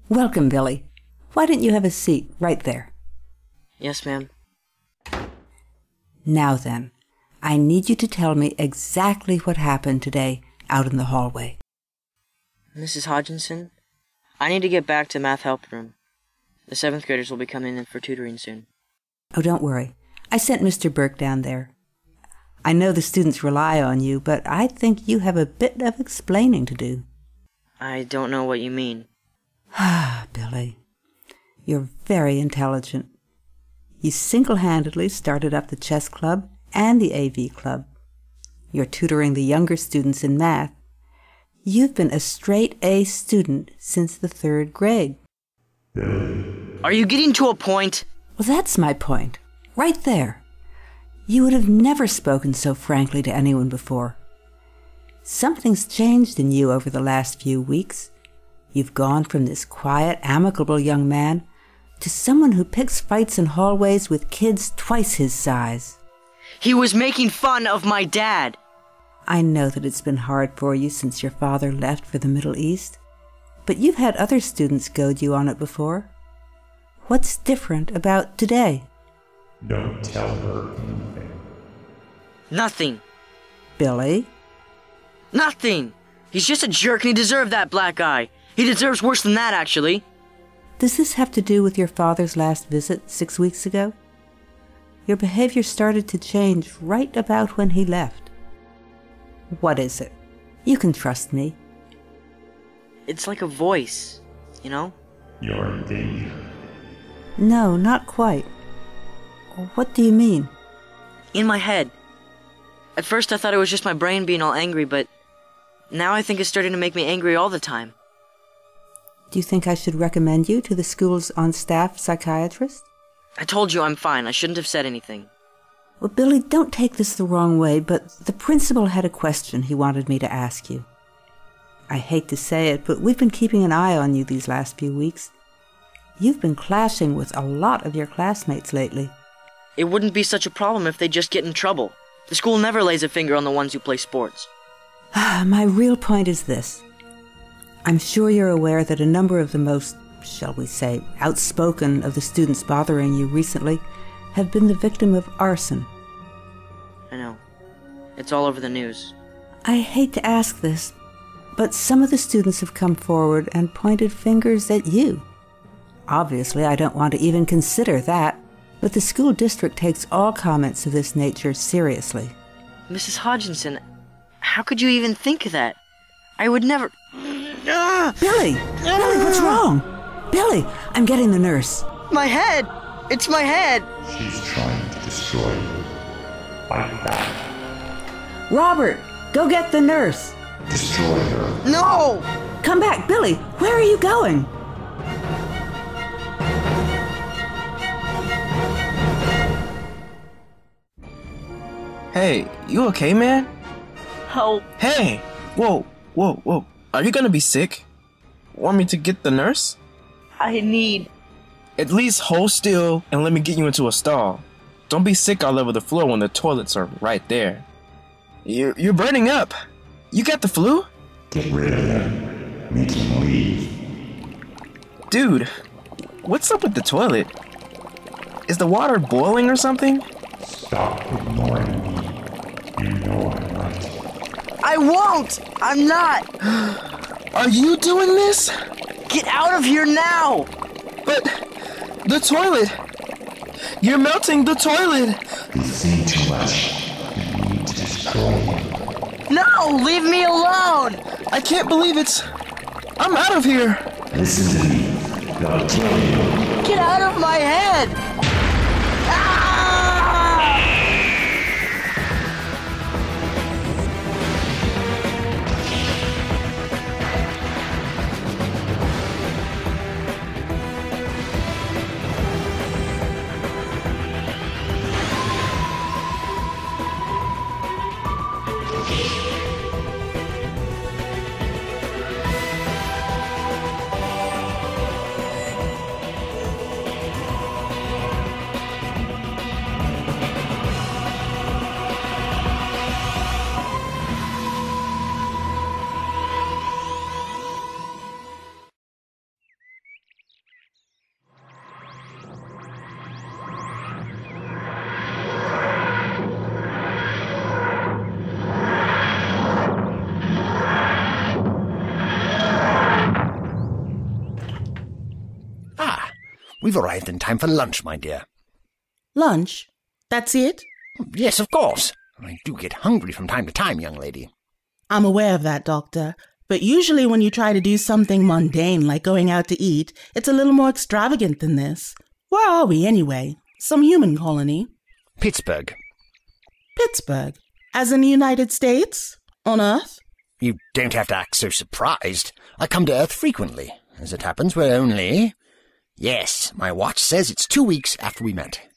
Welcome, Billy. Why don't you have a seat right there? Yes, ma'am. Now then, I need you to tell me exactly what happened today out in the hallway. Mrs. Hodgkinson, I need to get back to math help room. The 7th graders will be coming in for tutoring soon. Oh, don't worry. I sent Mr. Burke down there. I know the students rely on you, but I think you have a bit of explaining to do. I don't know what you mean. Ah, Billy, you're very intelligent. You single-handedly started up the chess club and the AV club. You're tutoring the younger students in math. You've been a straight A student since the 3rd grade. Are you getting to a point? Well, that's my point. Right there. You would have never spoken so frankly to anyone before. Something's changed in you over the last few weeks. You've gone from this quiet, amicable young man to someone who picks fights in hallways with kids twice his size. He was making fun of my dad. I know that it's been hard for you since your father left for the Middle East, but you've had other students goad you on it before. What's different about today? Don't tell her anything. Nothing. Billy? Nothing! He's just a jerk and he deserved that black eye. He deserves worse than that, actually. Does this have to do with your father's last visit 6 weeks ago? Your behavior started to change right about when he left. What is it? You can trust me. It's like a voice, you know? You're in danger. No, not quite. What do you mean? In my head. At first I thought it was just my brain being all angry, but now I think it's starting to make me angry all the time. Do you think I should recommend you to the school's on-staff psychiatrist? I told you I'm fine. I shouldn't have said anything. Well, Billy, don't take this the wrong way, but the principal had a question he wanted me to ask you. I hate to say it, but we've been keeping an eye on you these last few weeks. You've been clashing with a lot of your classmates lately. It wouldn't be such a problem if they just get in trouble. The school never lays a finger on the ones who play sports. My real point is this. I'm sure you're aware that a number of the most, shall we say, outspoken of the students bothering you recently have been the victim of arson. I know. It's all over the news. I hate to ask this, but some of the students have come forward and pointed fingers at you. Obviously, I don't want to even consider that, but the school district takes all comments of this nature seriously. Mrs. Hodgkinson, how could you even think of that? I would never... Billy! Billy, what's wrong? Billy, I'm getting the nurse. My head! It's my head! She's trying to destroy you. Fight back. Robert, go get the nurse. Destroy her. No! Come back, Billy. Where are you going? Hey, you okay, man? Help. Hey! Whoa, whoa, whoa. Are you gonna be sick? Want me to get the nurse? I need... At least hold still and let me get you into a stall. Don't be sick all over the floor when the toilets are right there. You're burning up. You got the flu? Get rid of him. Make him leave. Dude, what's up with the toilet? Is the water boiling or something? Stop ignoring me. You know I'm right. I won't! I'm not! Are you doing this? Get out of here now! But the toilet! You're melting the toilet! You've seen too much. You need to destroy him. No! Leave me alone! I can't believe it's... I'm out of here! Listen to me. I'll kill you. Get out of my head! Ah! We've arrived in time for lunch, my dear. Lunch? That's it? Yes, of course. I do get hungry from time to time, young lady. I'm aware of that, Doctor. But usually when you try to do something mundane like going out to eat, it's a little more extravagant than this. Where are we, anyway? Some human colony? Pittsburgh. Pittsburgh? As in the United States? On Earth? You don't have to act so surprised. I come to Earth frequently. As it happens, we're only... Yes, my watch says it's 2 weeks after we met.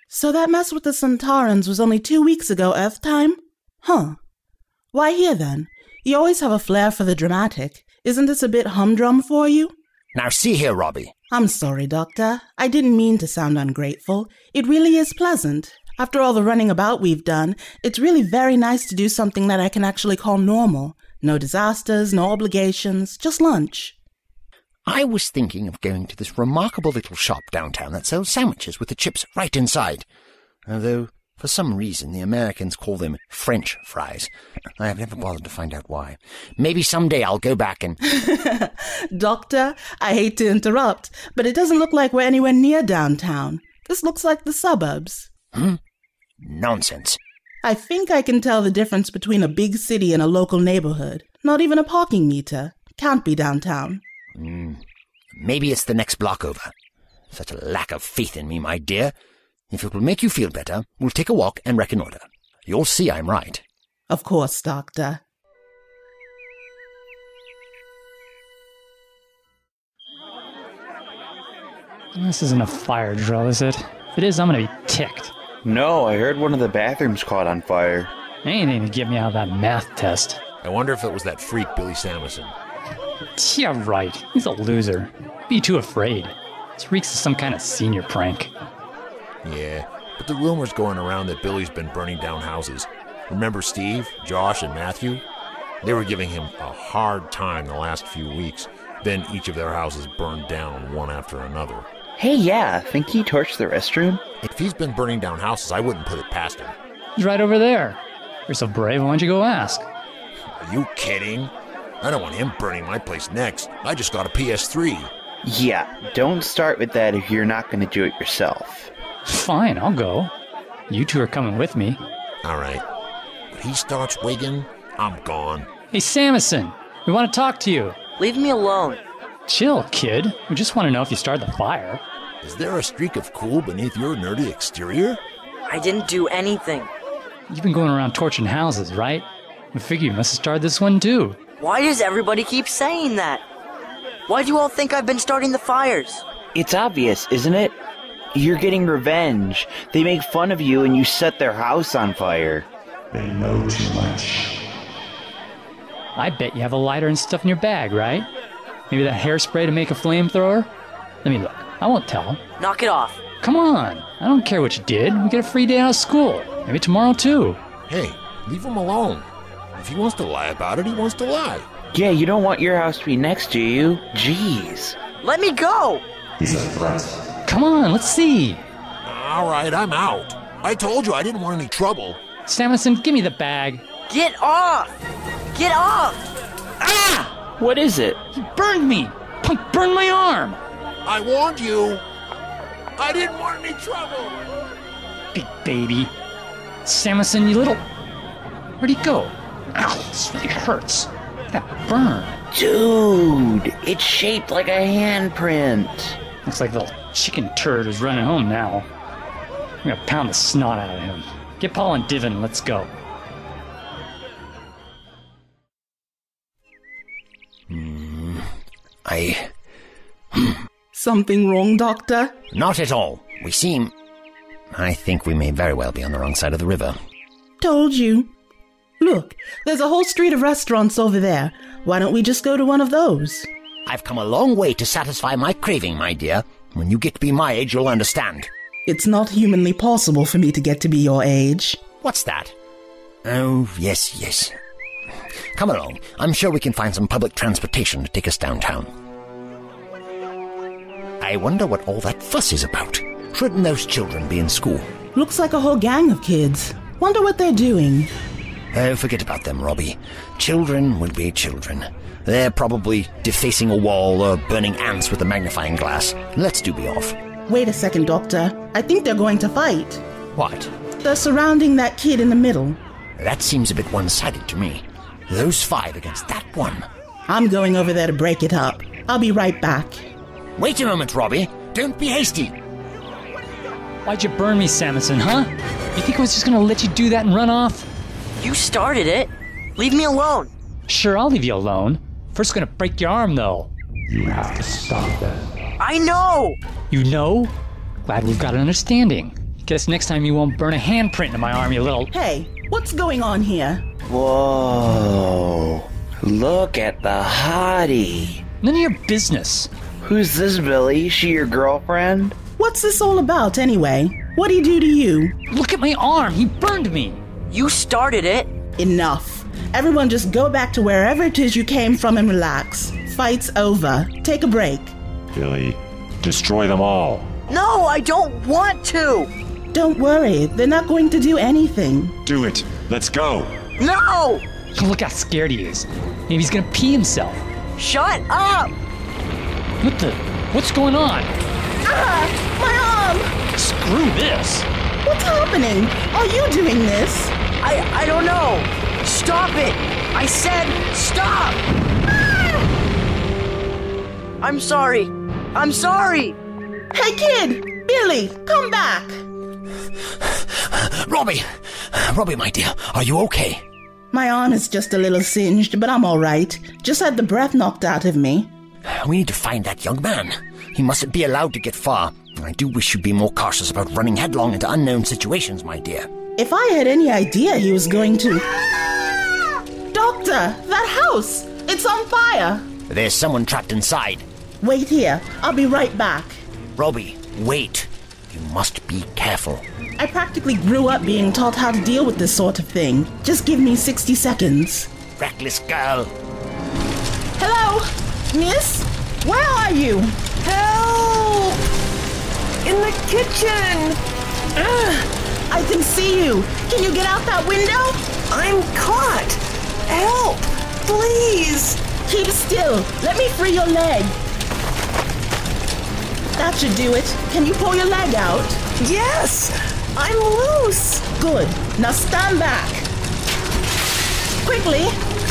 So that mess with the Centaurans was only 2 weeks ago Earth time? Huh. Why here, then? You always have a flair for the dramatic. Isn't this a bit humdrum for you? Now see here, Robbie. I'm sorry, Doctor. I didn't mean to sound ungrateful. It really is pleasant. After all the running about we've done, it's really very nice to do something that I can actually call normal. No disasters, no obligations, just lunch. I was thinking of going to this remarkable little shop downtown that sells sandwiches with the chips right inside. Although, for some reason, the Americans call them French fries. I have never bothered to find out why. Maybe someday I'll go back and... Doctor, I hate to interrupt, but it doesn't look like we're anywhere near downtown. This looks like the suburbs. Nonsense. I think I can tell the difference between a big city and a local neighborhood. Not even a parking meter. Can't be downtown. Maybe it's the next block over. Such a lack of faith in me, my dear. If it will make you feel better, we'll take a walk and reconnoiter. You'll see I'm right. Of course, Doctor. This isn't a fire drill, is it? If it is, I'm gonna be ticked. No, I heard one of the bathrooms caught on fire. Anything to get me out of that math test. I wonder if it was that freak Billy Samison. Yeah, right. He's a loser. Be too afraid. This reeks of some kind of senior prank. Yeah, but the rumor's going around that Billy's been burning down houses. Remember Steve, Josh, and Matthew? They were giving him a hard time the last few weeks. Then each of their houses burned down one after another. Hey, yeah, think he torched the restroom? If he's been burning down houses, I wouldn't put it past him. He's right over there. You're so brave, why don't you go ask? Are you kidding? I don't want him burning my place next. I just got a PS3. Yeah, don't start with that if you're not going to do it yourself. Fine, I'll go. You two are coming with me. All right. When he starts wigging, I'm gone. Hey, Samison, we want to talk to you. Leave me alone. Chill, kid. We just want to know if you started the fire. Is there a streak of cool beneath your nerdy exterior? I didn't do anything. You've been going around torching houses, right? We figure you must have started this one, too. Why does everybody keep saying that? Why do you all think I've been starting the fires? It's obvious, isn't it? You're getting revenge. They make fun of you and you set their house on fire. They know too much. I bet you have a lighter and stuff in your bag, right? Maybe that hairspray to make a flamethrower? Let me look. I won't tell. Knock it off. Come on. I don't care what you did. We get a free day out of school. Maybe tomorrow, too. Hey, leave him alone. If he wants to lie about it, he wants to lie. Yeah, you don't want your house to be next to you. Jeez. Let me go! He's a threat. Come on, let's see. All right, I'm out. I told you I didn't want any trouble. Samison, give me the bag. Get off! Get off! Ah! What is it? He burned me. Punk burned my arm. I warned you. I didn't want any trouble. Big baby. Samison, you little... Where'd he go? Ow, this really hurts. That burn. Dude, it's shaped like a handprint. Looks like the little chicken turd is running home now. I'm gonna pound the snot out of him. Get Paul and Divin, let's go. Something wrong, Doctor? Not at all. I think we may very well be on the wrong side of the river. Told you. Look, there's a whole street of restaurants over there. Why don't we just go to one of those? I've come a long way to satisfy my craving, my dear. When you get to be my age, you'll understand. It's not humanly possible for me to get to be your age. What's that? Oh, yes. Come along. I'm sure we can find some public transportation to take us downtown. I wonder what all that fuss is about. Shouldn't those children be in school? Looks like a whole gang of kids. Wonder what they're doing. Oh, forget about them, Robbie. Children will be children. They're probably defacing a wall or burning ants with a magnifying glass. Let's do be off. Wait a second, Doctor. I think they're going to fight. What? They're surrounding that kid in the middle. That seems a bit one-sided to me. Those 5 against that one. I'm going over there to break it up. I'll be right back. Wait a moment, Robbie. Don't be hasty. Why'd you burn me, Samison, huh? You think I was just gonna let you do that and run off? You started it. Leave me alone. Sure, I'll leave you alone. First gonna break your arm, though. You have to stop them. I know! You know? Glad we've got an understanding. Guess next time you won't burn a handprint in my arm, you little... Hey, what's going on here? Whoa. Look at the hottie. None of your business. Who's this, Billy? She your girlfriend? What's this all about, anyway? What'd he do to you? Look at my arm. He burned me. You started it. Enough. Everyone just go back to wherever it is you came from and relax. Fight's over. Take a break. Billy, destroy them all. No, I don't want to. Don't worry. They're not going to do anything. Do it. Let's go. No! Look how scared he is. Maybe he's gonna pee himself. Shut up! What's going on? Ah! My arm! Screw this. What's happening? Are you doing this? I don't know. Stop it! I said stop! Ah! I'm sorry. I'm sorry! Hey, kid! Billy, come back! Robbie, my dear, are you okay? My arm is just a little singed, but I'm all right. Just had the breath knocked out of me. We need to find that young man. He mustn't be allowed to get far. I do wish you'd be more cautious about running headlong into unknown situations, my dear. If I had any idea he was going to... Doctor, that house! It's on fire! There's someone trapped inside. Wait here. I'll be right back. Robbie, wait. You must be careful. I practically grew up being taught how to deal with this sort of thing. Just give me 60 seconds. Reckless girl. Hello? Miss? Where are you? Help! In the kitchen! I can see you. Can you get out that window? I'm caught! Help! Please! Keep still. Let me free your leg. That should do it. Can you pull your leg out? Yes! I'm loose! Good. Now stand back. Quickly.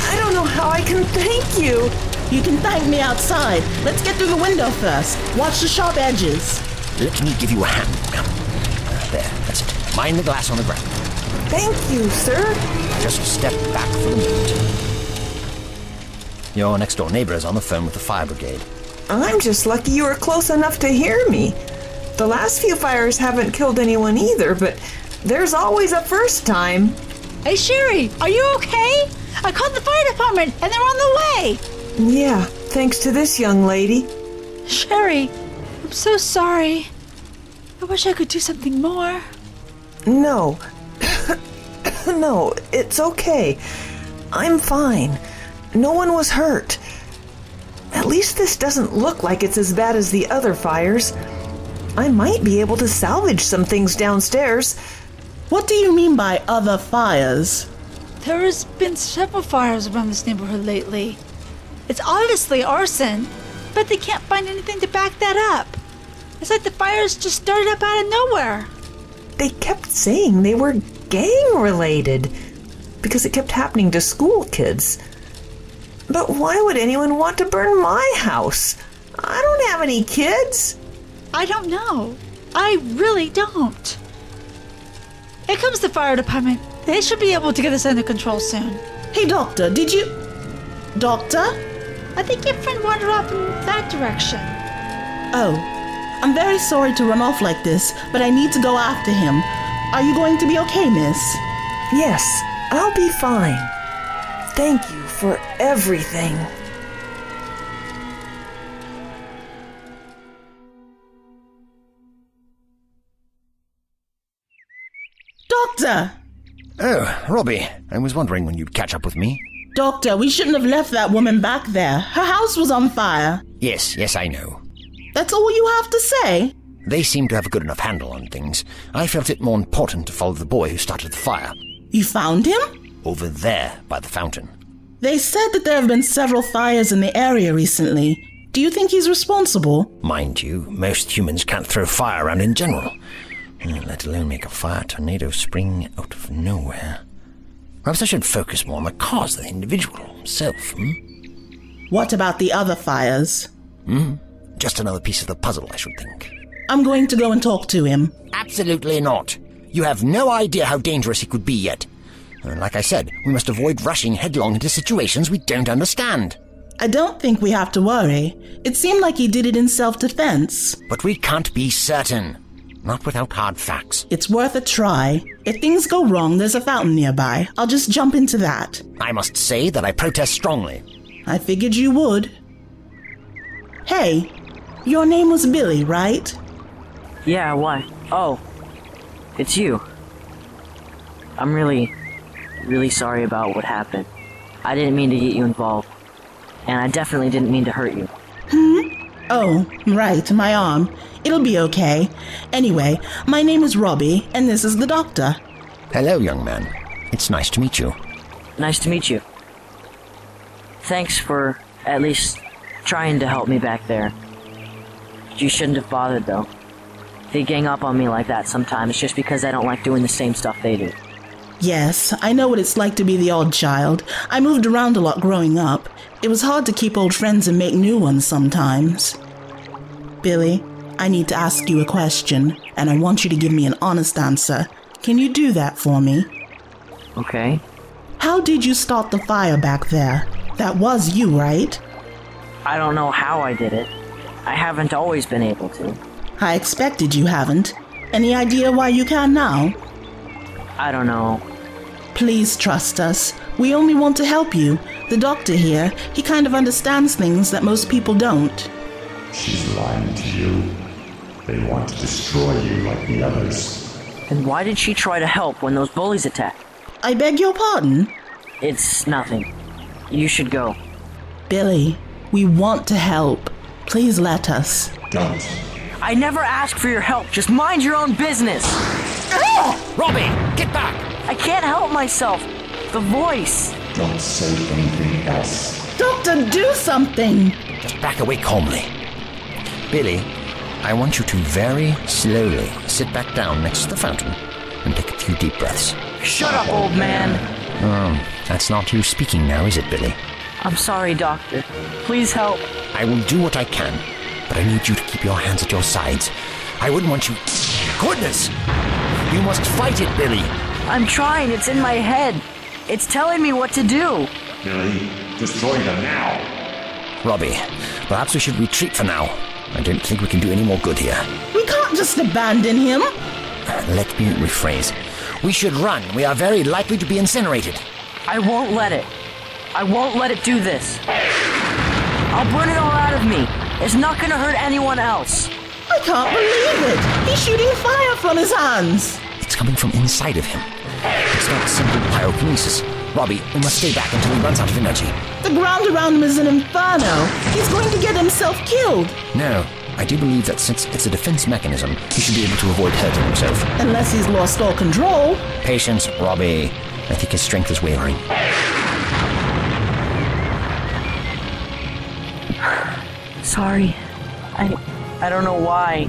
I don't know how I can thank you. You can thank me outside. Let's get through the window first. Watch the sharp edges. Let me give you a hand. There, that's it. Mind the glass on the ground. Thank you, sir. Just step back for the moment. Your next-door neighbor is on the phone with the fire brigade. I'm just lucky you were close enough to hear me. The last few fires haven't killed anyone either, but there's always a first time. Hey, Sherry, are you okay? I called the fire department, and they're on the way. Yeah, thanks to this young lady. Sherry, I'm so sorry. I wish I could do something more. No. No, it's okay. I'm fine. No one was hurt. At least this doesn't look like it's as bad as the other fires. I might be able to salvage some things downstairs. What do you mean by other fires? There has been several fires around this neighborhood lately. It's obviously arson, but they can't find anything to back that up. It's like the fires just started up out of nowhere. They kept saying they were gang-related because it kept happening to school kids. But why would anyone want to burn my house? I don't have any kids. I don't know. I really don't. Here comes the fire department. They should be able to get this under control soon. Hey, Doctor, did you... Doctor? I think your friend wandered off in that direction. Oh, I'm very sorry to run off like this, but I need to go after him. Are you going to be okay, miss? Yes, I'll be fine. Thank you for everything. Doctor! Oh, Robbie, I was wondering when you'd catch up with me. Doctor, we shouldn't have left that woman back there. Her house was on fire. Yes, I know. That's all you have to say? They seem to have a good enough handle on things. I felt it more important to follow the boy who started the fire. You found him? over there by the fountain. They said that there have been several fires in the area recently. Do you think he's responsible? Mind you, most humans can't throw fire around in general, let alone make a fire tornado spring out of nowhere. Perhaps I should focus more on the cause of the individual himself, What about the other fires? Just another piece of the puzzle, I should think. I'm going to go and talk to him. Absolutely not. You have no idea how dangerous he could be yet. Like I said, we must avoid rushing headlong into situations we don't understand. I don't think we have to worry. It seemed like he did it in self-defense. But we can't be certain. Not without hard facts. It's worth a try. If things go wrong, there's a fountain nearby. I'll just jump into that. I must say that I protest strongly. I figured you would. Hey, your name was Billy, right? Yeah, why? Oh, it's you. I'm really sorry about what happened. I didn't mean to get you involved. And I definitely didn't mean to hurt you. Oh, right, my arm. It'll be okay. Anyway, my name is Robbie, and this is the doctor. Hello, young man. It's nice to meet you. Nice to meet you. Thanks for at least trying to help me back there. You shouldn't have bothered, though. They gang up on me like that sometimes just because I don't like doing the same stuff they do. Yes, I know what it's like to be the odd child. I moved around a lot growing up. It was hard to keep old friends and make new ones sometimes. Billy, I need to ask you a question, and I want you to give me an honest answer. Can you do that for me? Okay. How did you start the fire back there? That was you, right? I don't know how I did it. I haven't always been able to. I expected you haven't. Any idea why you can now? I don't know. Please trust us. We only want to help you. The doctor here, he kind of understands things that most people don't. She's lying to you. They want to destroy you like the others. Then why did she try to help when those bullies attacked? I beg your pardon? It's nothing. You should go. Billy, we want to help. Please let us. Don't. I never asked for your help. Just mind your own business. Robbie, get back! I can't help myself. The voice. Don't say anything else. Doctor, do something! Just back away calmly. Billy, I want you to very slowly sit back down next to the fountain and take a few deep breaths. Shut up, old man. That's not you speaking now, is it, Billy? I'm sorry, Doctor. Please help. I will do what I can, but I need you to keep your hands at your sides. I wouldn't want you... Goodness! You must fight it, Billy. I'm trying. It's in my head. It's telling me what to do. Billy, destroy them now. Robbie, perhaps we should retreat for now. I don't think we can do any more good here. We can't just abandon him. Let me rephrase. We should run. We are very likely to be incinerated. I won't let it. I won't let it do this. I'll burn it all out of me. It's not gonna hurt anyone else. I can't believe it. He's shooting fire from his hands. It's coming from inside of him. It's not simple pyrokinesis. Robbie, we must stay back until he runs out of energy. The ground around him is an inferno. He's going to get himself killed. No, I do believe that since it's a defense mechanism, he should be able to avoid hurting himself. Unless he's lost all control. Patience, Robbie. I think his strength is wavering. Sorry. I don't know why.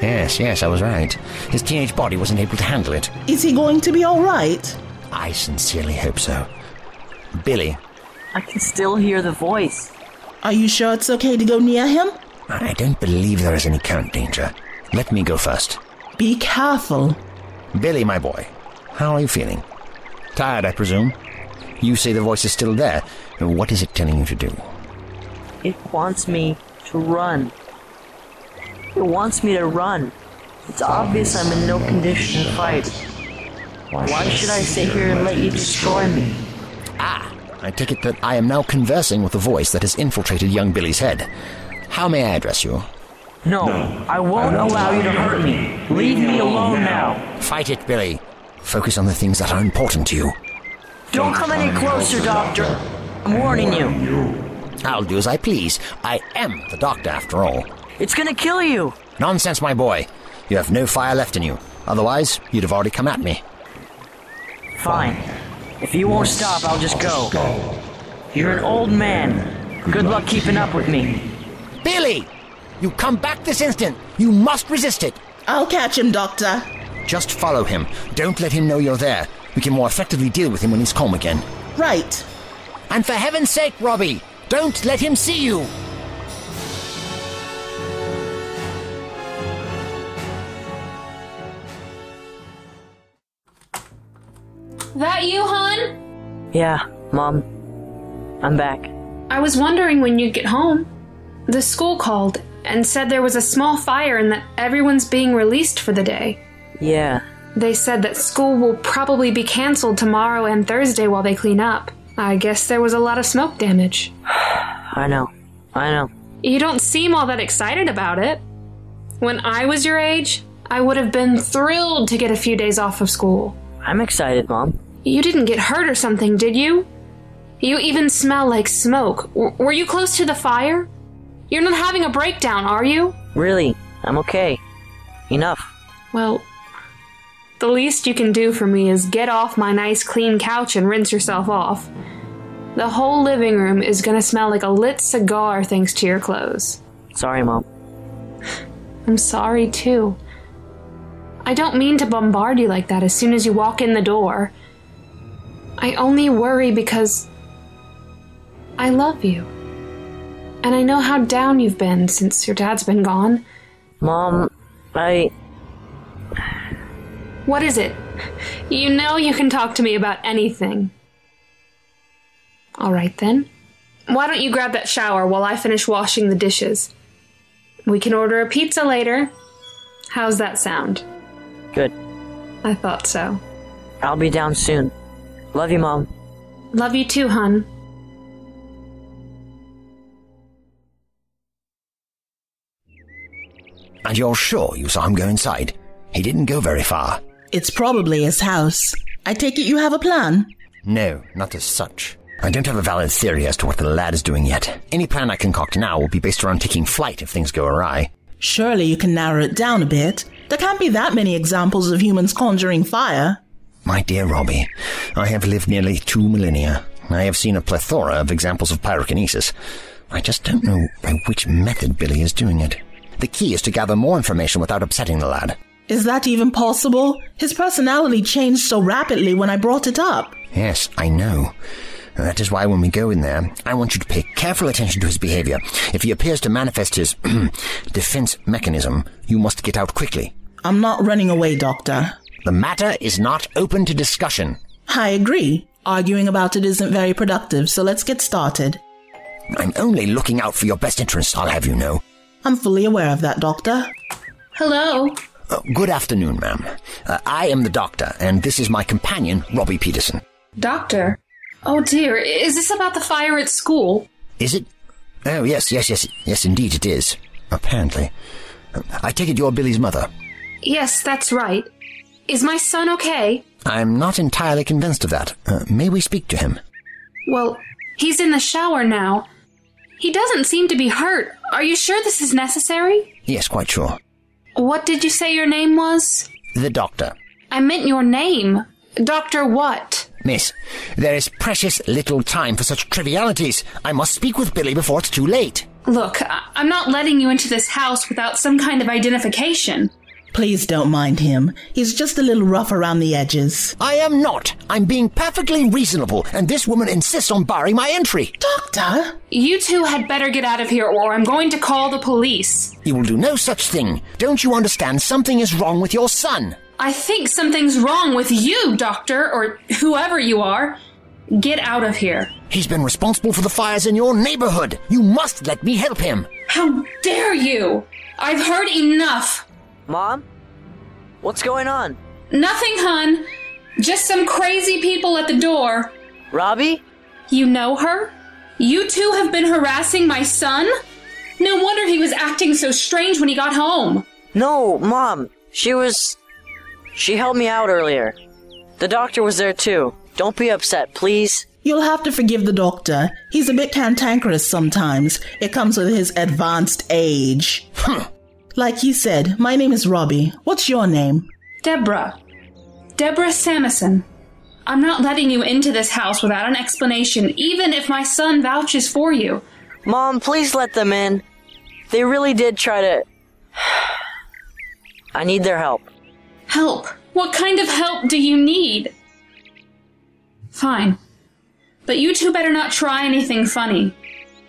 Yes, I was right. His teenage body wasn't able to handle it. Is he going to be all right? I sincerely hope so. Billy. I can still hear the voice. Are you sure it's okay to go near him? I don't believe there is any current danger. Let me go first. Be careful. Billy, my boy, how are you feeling? Tired, I presume? You say the voice is still there. What is it telling you to do? It wants me to run. It wants me to run. It's obvious I'm in no condition to fight. Why should I sit here and let you destroy me? I take it that I am now conversing with a voice that has infiltrated young Billy's head. How may I address you? No, I won't allow you to hurt me. Leave me alone now. Fight it, Billy. Focus on the things that are important to you. Don't come any closer, Doctor. I'm warning you. I'll do as I please. I am the doctor, after all. It's gonna kill you. Nonsense, my boy. You have no fire left in you. Otherwise, you'd have already come at me. Fine. If you won't stop, I'll just go. You're an old man. Good luck keeping up with me. Billy! You come back this instant. You must resist it. I'll catch him, Doctor. Just follow him. Don't let him know you're there. We can more effectively deal with him when he's calm again. Right. And for heaven's sake, Robbie, don't let him see you. That you, hon? Yeah, Mom. I'm back. I was wondering when you'd get home. The school called and said there was a small fire and that everyone's being released for the day. Yeah. They said that school will probably be canceled tomorrow and Thursday while they clean up. I guess there was a lot of smoke damage. I know. You don't seem all that excited about it. When I was your age, I would have been thrilled to get a few days off of school. I'm excited, Mom. You didn't get hurt or something, did you? You even smell like smoke. Were you close to the fire? You're not having a breakdown, are you? Really, I'm okay. Enough. Well, the least you can do for me is get off my nice clean couch and rinse yourself off. The whole living room is gonna smell like a lit cigar thanks to your clothes. Sorry, Mom. I'm sorry, too. I don't mean to bombard you like that as soon as you walk in the door. I only worry because I love you. And I know how down you've been since your dad's been gone. Mom, What is it? You know you can talk to me about anything. All right, then. Why don't you grab that shower while I finish washing the dishes? We can order a pizza later. How's that sound? Good. I thought so. I'll be down soon. Love you, Mom. Love you too, hun. And you're sure you saw him go inside? He didn't go very far. It's probably his house. I take it you have a plan? No, not as such. I don't have a valid theory as to what the lad is doing yet. Any plan I concoct now will be based around taking flight if things go awry. Surely you can narrow it down a bit. There can't be that many examples of humans conjuring fire. My dear Robbie, I have lived nearly 2 millennia. I have seen a plethora of examples of pyrokinesis. I just don't know by which method Billy is doing it. The key is to gather more information without upsetting the lad. Is that even possible? His personality changed so rapidly when I brought it up. Yes, I know. That is why when we go in there, I want you to pay careful attention to his behavior. If he appears to manifest his defense mechanism, you must get out quickly. I'm not running away, Doctor. The matter is not open to discussion. I agree. Arguing about it isn't very productive, so let's get started. I'm only looking out for your best interests, I'll have you know. I'm fully aware of that, Doctor. Hello. Good afternoon, ma'am. I am the doctor, and this is my companion, Robbie Peterson. Doctor? Oh dear, is this about the fire at school? Is it? Oh, yes, indeed it is. Apparently. I take it you're Billy's mother? Yes, that's right. Is my son okay? I'm not entirely convinced of that. May we speak to him? Well, he's in the shower now. He doesn't seem to be hurt. Are you sure this is necessary? Yes, quite sure. What did you say your name was? The doctor. I meant your name. Doctor what? Miss, there is precious little time for such trivialities. I must speak with Billy before it's too late. Look, I'm not letting you into this house without some kind of identification. Please don't mind him. He's just a little rough around the edges. I am not. I'm being perfectly reasonable, and this woman insists on barring my entry. Doctor? You two had better get out of here, or I'm going to call the police. You will do no such thing. Don't you understand something is wrong with your son? I think something's wrong with you, Doctor, or whoever you are. Get out of here. He's been responsible for the fires in your neighborhood. You must let me help him. How dare you? I've heard enough. Mom? What's going on? Nothing, hon. Just some crazy people at the door. Robbie? You know her? You two have been harassing my son? No wonder he was acting so strange when he got home. No, Mom. She helped me out earlier. The doctor was there too. Don't be upset, please. You'll have to forgive the doctor. He's a bit cantankerous sometimes. It comes with his advanced age. Like he said, my name is Robbie. What's your name? Deborah. Deborah Samison. I'm not letting you into this house without an explanation, even if my son vouches for you. Mom, please let them in. They really did try to... I need their help. Help? What kind of help do you need? Fine. But you two better not try anything funny.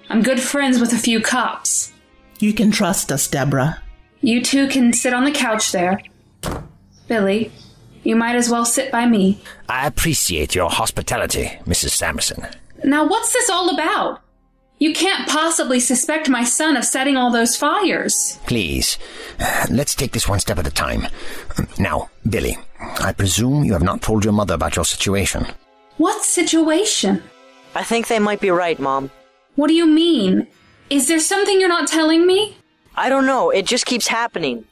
I'm good friends with a few cops. You can trust us, Deborah. You two can sit on the couch there. Billy, you might as well sit by me. I appreciate your hospitality, Mrs. Samison. Now what's this all about? You can't possibly suspect my son of setting all those fires. Please, let's take this one step at a time. Now, Billy, I presume you have not told your mother about your situation. What situation? I think they might be right, Mom. What do you mean? Is there something you're not telling me? I don't know. It just keeps happening.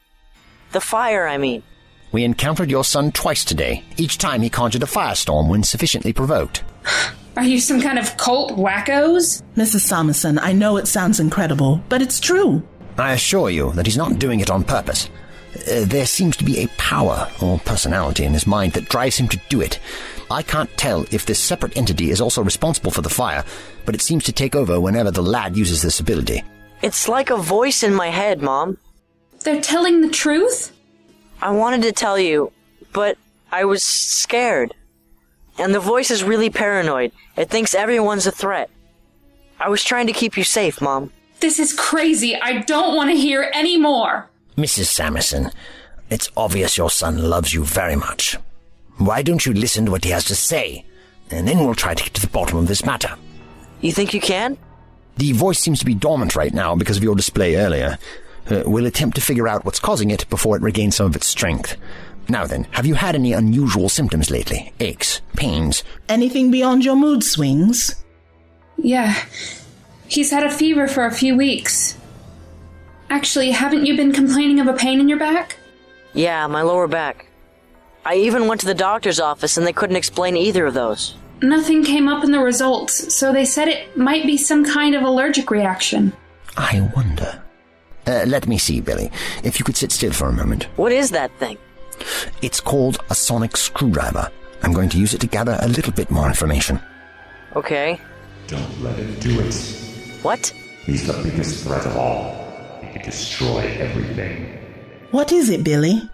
The fire, I mean. We encountered your son twice today. Each time he conjured a firestorm when sufficiently provoked. Are you some kind of cult wackos? Mrs. Samison, I know it sounds incredible, but it's true. I assure you that he's not doing it on purpose. There seems to be a power or personality in his mind that drives him to do it. I can't tell if this separate entity is also responsible for the fire, but it seems to take over whenever the lad uses this ability. It's like a voice in my head, Mom. They're telling the truth? I wanted to tell you, but I was scared. And the voice is really paranoid. It thinks everyone's a threat. I was trying to keep you safe, Mom. This is crazy. I don't want to hear any more. Mrs. Samison, it's obvious your son loves you very much. Why don't you listen to what he has to say? And then we'll try to get to the bottom of this matter. You think you can? The voice seems to be dormant right now because of your display earlier. We'll attempt to figure out what's causing it before it regains some of its strength. Now then, have you had any unusual symptoms lately? Aches, pains? Anything beyond your mood swings? Yeah. He's had a fever for a few weeks. Actually, haven't you been complaining of a pain in your back? Yeah, my lower back. I even went to the doctor's office and they couldn't explain either of those. Nothing came up in the results, so they said it might be some kind of allergic reaction. I wonder. Let me see, Billy. If you could sit still for a moment. What is that thing? It's called a sonic screwdriver. I'm going to use it to gather a little bit more information. Okay. Don't let him do it. What? He's the biggest threat of all. He can destroy everything. What is it, Billy?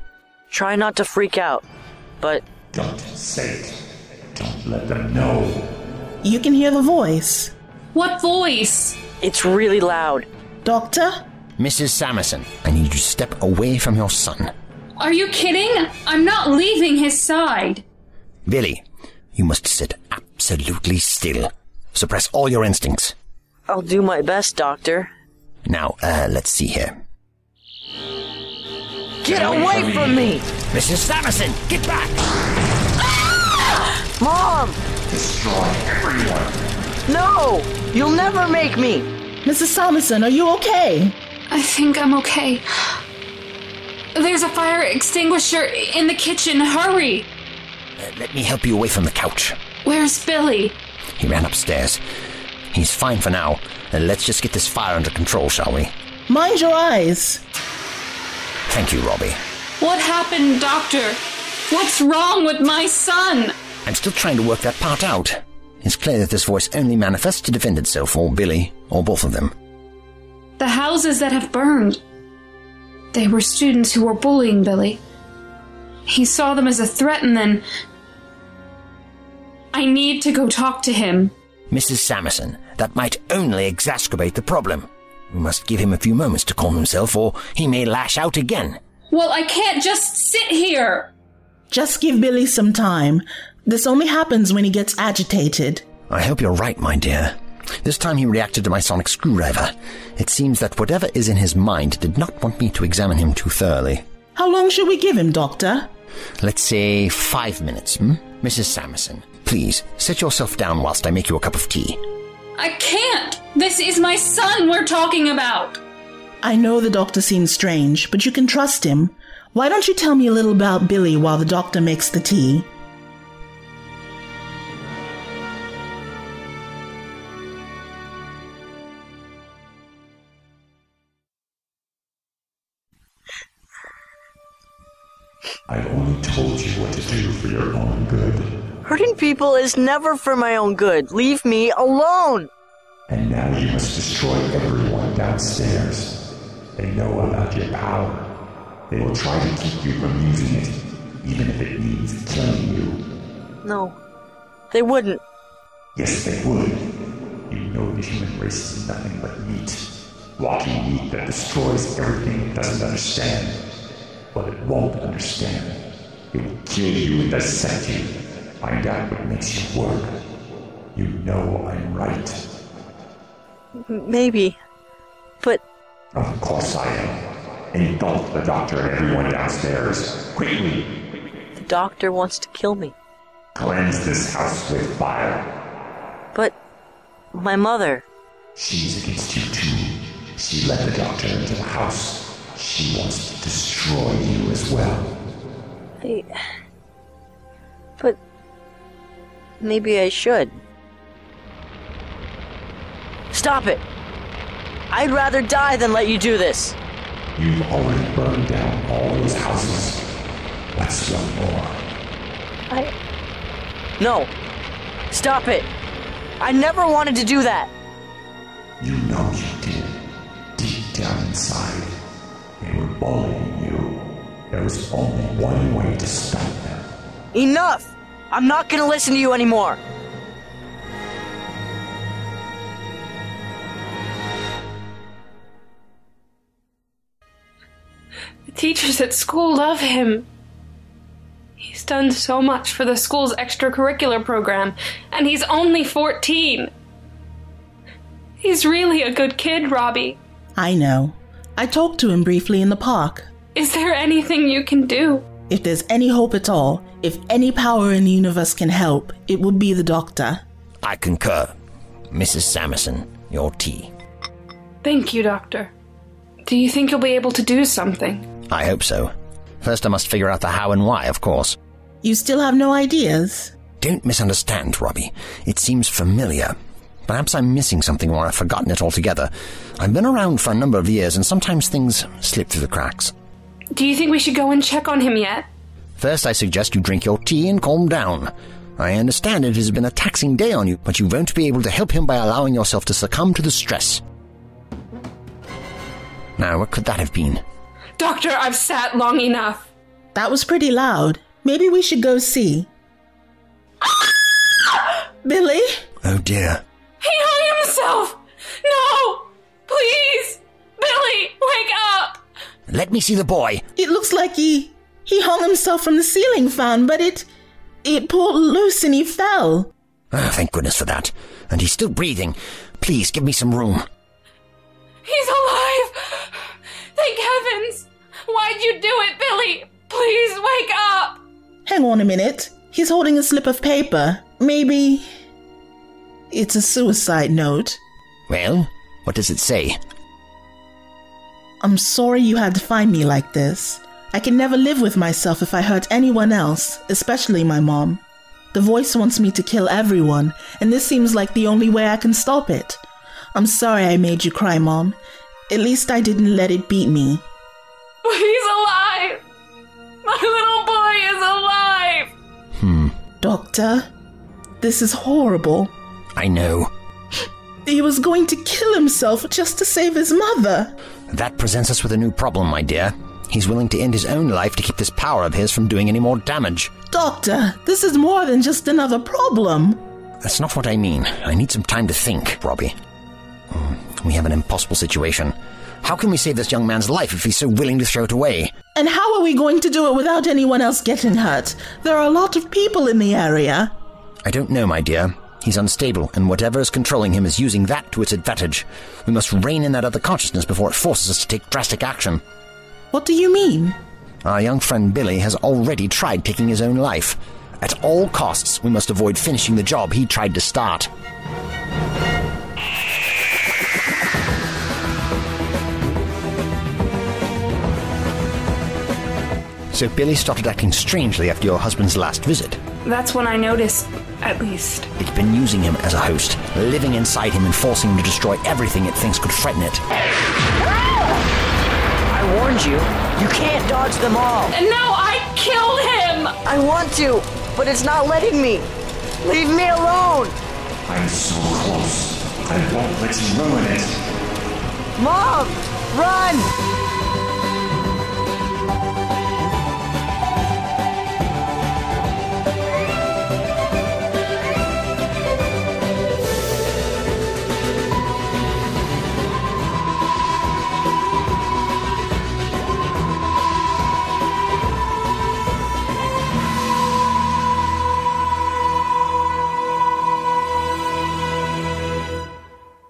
Try not to freak out, but... Don't say it. Don't let them know. You can hear the voice. What voice? It's really loud. Doctor? Mrs. Samison, I need you to step away from your son. Are you kidding? I'm not leaving his side. Billy, you must sit absolutely still. Suppress all your instincts. I'll do my best, Doctor. Now, let's see here. Get away from me! Mrs. Samison, get back! Mom! Destroy everyone! No! You'll never make me! Mrs. Samison, are you okay? I think I'm okay. There's a fire extinguisher in the kitchen. Hurry! Let me help you away from the couch. Where's Billy? He ran upstairs. He's fine for now. Let's just get this fire under control, shall we? Mind your eyes. Thank you, Robbie. What happened, Doctor? What's wrong with my son? I'm still trying to work that part out. It's clear that this voice only manifests to defend itself, or Billy, or both of them. The houses that have burned. They were students who were bullying Billy. He saw them as a threat and then... I need to go talk to him. Mrs. Samison, that might only exacerbate the problem. We must give him a few moments to calm himself, or he may lash out again. Well, I can't just sit here. Just give Billy some time. This only happens when he gets agitated. I hope you're right, my dear. This time he reacted to my sonic screwdriver. It seems that whatever is in his mind did not want me to examine him too thoroughly. How long should we give him, Doctor? Let's say 5 minutes, Mrs. Samison, please, sit yourself down whilst I make you a cup of tea. I can't! This is my son we're talking about! I know the doctor seems strange, but you can trust him. Why don't you tell me a little about Billy while the doctor makes the tea? I've only told you what to do for your own good. Hurting people is never for my own good. Leave me alone! And now you must destroy everyone downstairs. They know about your power. They will try to keep you from using it, even if it means killing you. No, they wouldn't. Yes, they would. You know the human race is nothing but meat. Walking meat that destroys everything it doesn't understand. Well, it won't understand. It will kill you and dissect you. Find out what makes you work. You know I'm right. Maybe. But... Of course I am. Engulf the doctor and everyone downstairs. Quickly. The doctor wants to kill me. Cleanse this house with fire. But... my mother... She's against you too. She let the doctor into the house. She wants to destroy you as well. But... maybe I should. Stop it! I'd rather die than let you do this. You've already burned down all those houses. What's one more? No! Stop it! I never wanted to do that! You know you did. Deep down inside. They were bullying you. There was only one way to stop them. Enough! I'm not gonna listen to you anymore! The teachers at school love him. He's done so much for the school's extracurricular program, and he's only 14. He's really a good kid, Robbie. I know. I talked to him briefly in the park. Is there anything you can do? If there's any hope at all, if any power in the universe can help, it would be the doctor. I concur. Mrs. Samison, your tea. Thank you, Doctor. Do you think you'll be able to do something? I hope so. First I must figure out the how and why, of course. You still have no ideas? Don't misunderstand, Robbie. It seems familiar. Perhaps I'm missing something or I've forgotten it altogether. I've been around for a number of years and sometimes things slip through the cracks. Do you think we should go and check on him yet? First I suggest you drink your tea and calm down. I understand it has been a taxing day on you, but you won't be able to help him by allowing yourself to succumb to the stress. Now, what could that have been? Doctor, I've sat long enough. That was pretty loud. Maybe we should go see. Billy? Oh dear. He hung himself! No! Please! Billy, wake up! Let me see the boy. It looks like he hung himself from the ceiling fan, but it pulled loose and he fell. Oh, thank goodness for that. And he's still breathing. Please, give me some room. He's alive! Thank heavens! Why'd you do it, Billy? Please wake up! Hang on a minute. He's holding a slip of paper. Maybe it's a suicide note. Well, what does it say? I'm sorry you had to find me like this. I can never live with myself if I hurt anyone else, especially my mom. The voice wants me to kill everyone, and this seems like the only way I can stop it. I'm sorry I made you cry, Mom. At least I didn't let it beat me. But he's alive! My little boy is alive! Doctor, this is horrible. I know. He was going to kill himself just to save his mother. That presents us with a new problem, my dear. He's willing to end his own life to keep this power of his from doing any more damage. Doctor, this is more than just another problem. That's not what I mean. I need some time to think, Robbie. We have an impossible situation. How can we save this young man's life if he's so willing to throw it away? And how are we going to do it without anyone else getting hurt? There are a lot of people in the area. I don't know, my dear. He's unstable, and whatever is controlling him is using that to its advantage. We must rein in that other consciousness before it forces us to take drastic action. What do you mean? Our young friend Billy has already tried taking his own life. At all costs, we must avoid finishing the job he tried to start. So Billy started acting strangely after your husband's last visit. That's when I noticed, at least. It's been using him as a host, living inside him and forcing him to destroy everything it thinks could threaten it. I warned you. You can't dodge them all. And now I killed him! I want to. but it's not letting me. Leave me alone. I'm so close. I won't let you ruin it. Mom, run!